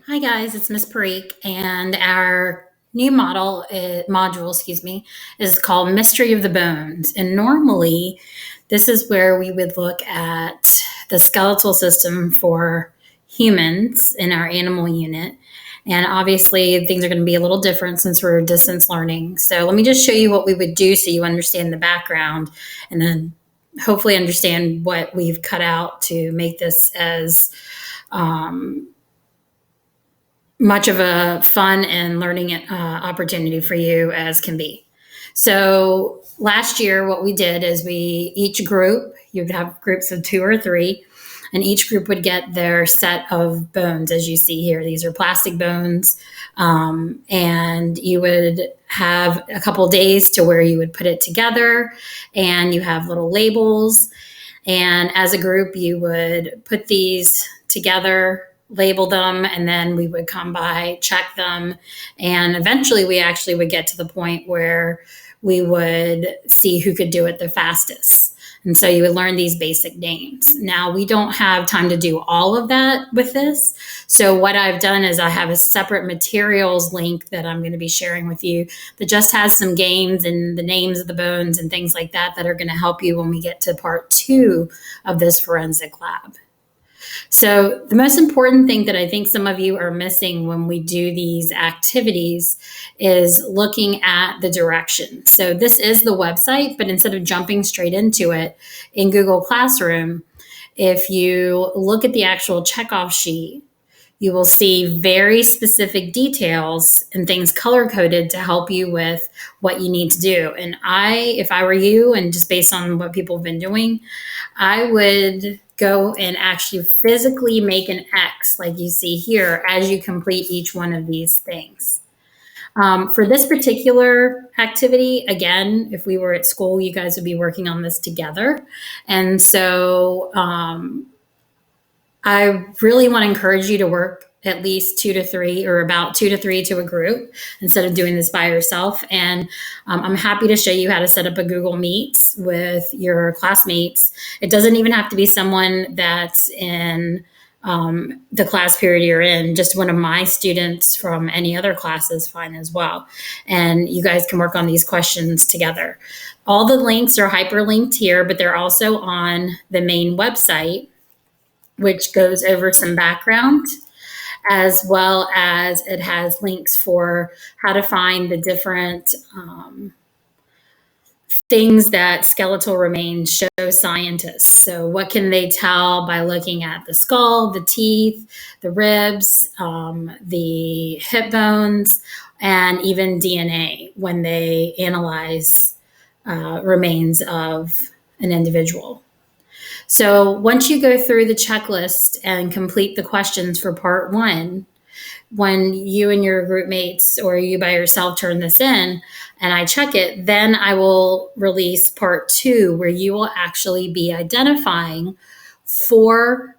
Hi guys, it's Miss Parikh, and our new module, is called Mystery of the Bones. And normally, this is where we would look at the skeletal system for humans in our animal unit. And obviously, things are going to be a little different since we're distance learning. So let me just show you what we would do so you understand the background, and then hopefully understand what we've cut out to make this as much of a fun and learning opportunity for you as can be. So last year, what we did is each group, you'd have groups of 2 or 3, and each group would get their set of bones, as you see here. These are plastic bones, and you would have a couple days to where you would put it together, and you have little labels. And as a group, you would put these together, label them, and then we would come by, check them, and eventually we actually would get to the point where we would see who could do it the fastest. And so you would learn these basic names. Now, we don't have time to do all of that with this. So what I've done is I have a separate materials link that I'm going to be sharing with you that just has some games and the names of the bones and things like that are going to help you when we get to part 2 of this forensic lab. So the most important thing that I think some of you are missing when we do these activities is looking at the directions. So this is the website, but instead of jumping straight into it in Google Classroom, if you look at the actual checkoff sheet, you will see very specific details and things color coded to help you with what you need to do. And if I were you, and just based on what people have been doing, I would go and actually physically make an X like you see here as you complete each one of these things. For this particular activity, again, if we were at school, you guys would be working on this together. And so I really want to encourage you to work at least 2 to 3, or about 2 to 3 to a group, instead of doing this by yourself. And I'm happy to show you how to set up a Google Meets with your classmates. It doesn't even have to be someone that's in the class period you're in. Just one of my students from any other class is fine as well. And you guys can work on these questions together. All the links are hyperlinked here, but they're also on the main website, which goes over some background, as well as it has links for how to find the different things that skeletal remains show scientists. So what can they tell by looking at the skull, the teeth, the ribs, the hip bones, and even DNA when they analyze remains of an individual. So once you go through the checklist and complete the questions for part 1, when you and your group mates or you by yourself turn this in and I check it, then I will release part 2, where you will actually be identifying 4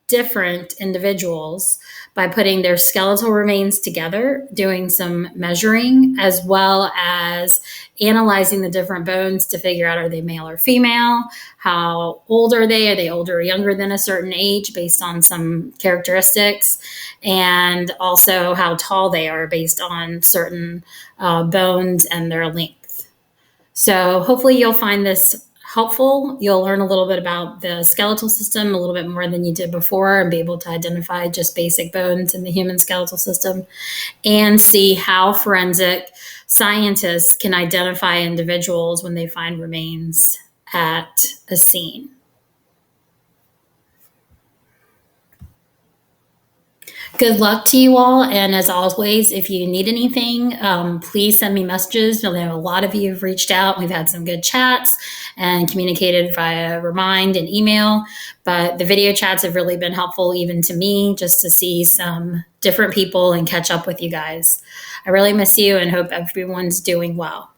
different individuals by putting their skeletal remains together, doing some measuring, as well as analyzing the different bones to figure out, are they male or female? How old are they? Are they older or younger than a certain age based on some characteristics? And also how tall they are based on certain bones and their length. So hopefully you'll find this helpful. You'll learn a little bit about the skeletal system, a little bit more than you did before, and be able to identify just basic bones in the human skeletal system, and see how forensic scientists can identify individuals when they find remains at a scene. Good luck to you all. And as always, if you need anything, please send me messages. I know a lot of you have reached out. We've had some good chats and communicated via Remind and email. But the video chats have really been helpful even to me, just to see some different people and catch up with you guys. I really miss you and hope everyone's doing well.